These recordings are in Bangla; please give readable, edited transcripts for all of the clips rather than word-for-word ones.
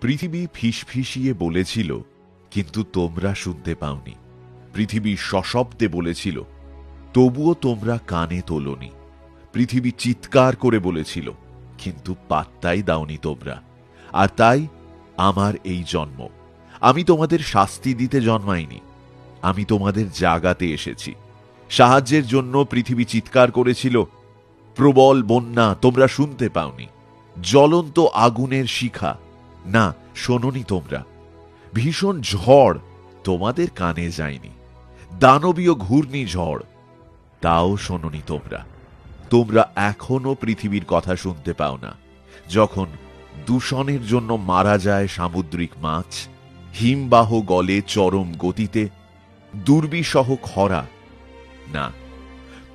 পৃথিবী ফিসফিসিয়ে বলেছিল, কিন্তু তোমরা শুনতে পাওনি। পৃথিবী সশব্দে বলেছিল, তবুও তোমরা কানে তোলনি। পৃথিবী চিৎকার করে বলেছিল, কিন্তু পাত্তাই দাওনি তোমরা। আর তাই আমার এই জন্ম। আমি তোমাদের শাস্তি দিতে জন্মাইনি, আমি তোমাদের জাগাতে এসেছি। সাহায্যের জন্য পৃথিবী চিৎকার করেছিল, প্রবল বন্যা, তোমরা শুনতে পাওনি। জ্বলন্ত আগুনের শিখা, না শোনোনি তোমরা। ভীষণ ঝড়, তোমাদের কানে যায়নি। দানবীয় ঘূর্ণিঝড়, তাও শোনোনি তোমরা। তোমরা এখনো পৃথিবীর কথা শুনতে পাও না। যখন দূষণের জন্য মারা যায় সামুদ্রিক মাছ, হিমবাহ গলে চরম গতিতে, দুর্বিষহ খরা, না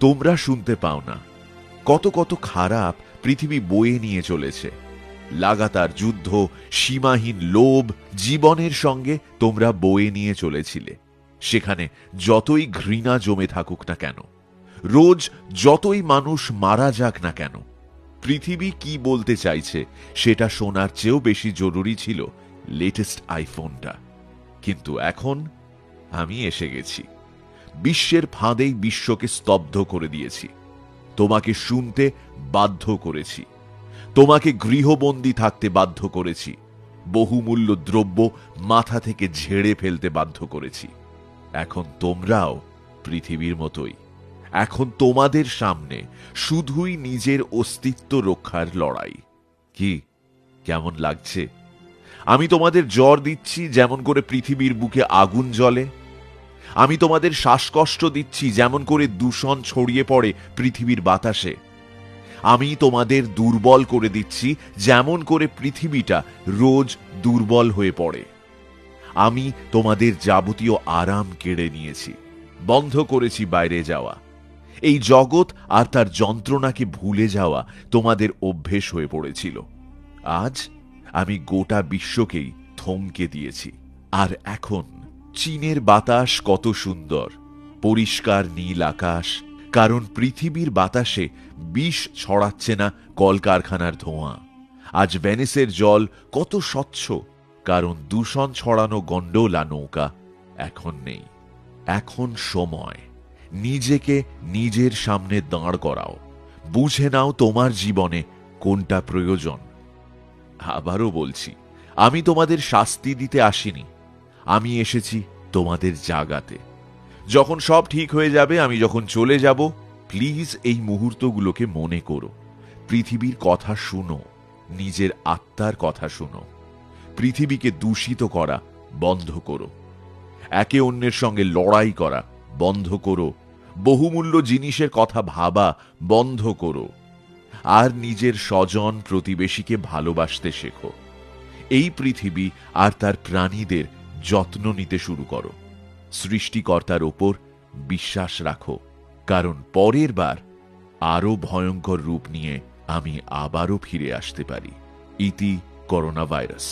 তোমরা শুনতে পাও না। কত কত খারাপ পৃথিবী বয়ে নিয়ে চলেছে। লাগাতার যুদ্ধ, সীমাহীন লোভ, জীবনের সঙ্গে তোমরা বয়ে নিয়ে চলেছিলে। সেখানে যতই ঘৃণা জমে থাকুক না কেন, রোজ যতই মানুষ মারা যাক না কেন, পৃথিবী কি বলতে চাইছে সেটা শোনার চেয়েও বেশি জরুরি ছিল লেটেস্ট আইফোনটা। কিন্তু এখন আমি এসে গেছি। বিশ্বের ফাঁদেই বিশ্বকে স্তব্ধ করে দিয়েছি। তোমাকে শুনতে বাধ্য করেছি, তোমাকে গৃহবন্দী থাকতে বাধ্য করেছি, বহুমূল্য দ্রব্য মাথা থেকে ঝেড়ে ফেলতে বাধ্য করেছি। এখন তোমরাও পৃথিবীর মতোই। এখন তোমাদের সামনে শুধুই নিজের অস্তিত্ব রক্ষার লড়াই। কি কেমন লাগছে? আমি তোমাদের জ্বর দিচ্ছি যেমন করে পৃথিবীর বুকে আগুন জ্বলে। আমি তোমাদের শ্বাসকষ্ট দিচ্ছি যেমন করে দূষণ ছড়িয়ে পড়ে পৃথিবীর বাতাসে। আমি তোমাদের দুর্বল করে দিচ্ছি যেমন করে পৃথিবীটা রোজ দুর্বল হয়ে পড়ে। আমি তোমাদের যাবতীয় আরাম কেড়ে নিয়েছি, বন্ধ করেছি বাইরে যাওয়া। এই জগৎ আর তার যন্ত্রণাকে ভুলে যাওয়া তোমাদের অভ্যেস হয়ে পড়েছিল। আজ আমি গোটা বিশ্বকেই থমকে দিয়েছি। আর এখন চীনের বাতাস কত সুন্দর, পরিষ্কার নীল আকাশ, কারণ পৃথিবীর বাতাসে বিষ ছড়াচ্ছে না কলকারখানার ধোঁয়া। আজ ভেনিসের জল কত স্বচ্ছ, কারণ দূষণ ছড়ানো গন্ডোলা নৌকা এখন নেই। এখন সময় নিজেকে নিজের সামনে দাঁড় করাও। বুঝে নাও তোমার জীবনে কোনটা প্রয়োজন। আবারও বলছি, আমি তোমাদের শাস্তি দিতে আসিনি, আমি এসেছি তোমাদের জাগাতে। যখন সব ঠিক হয়ে যাবে, আমি যখন চলে যাব, প্লিজ এই মুহূর্তগুলোকে মনে করো। পৃথিবীর কথা শুনো, নিজের আত্মার কথা শুনো। পৃথিবীকে দূষিত করা বন্ধ করো। একে অন্যের সঙ্গে লড়াই করা বন্ধ করো। বহুমূল্য জিনিসের কথা ভাবা বন্ধ করো। আর নিজের স্বজন প্রতিবেশীকে ভালোবাসতে শেখো। এই পৃথিবী আর তার প্রাণীদের যত্ন নিতে শুরু করো। সৃষ্টিকর্তার ওপর বিশ্বাস রাখো, কারণ পরের বার আরো ভয়ঙ্কর রূপ নিয়ে আমি আবারও ফিরে আসতে পারি। ইতি করোনা ভাইরাস।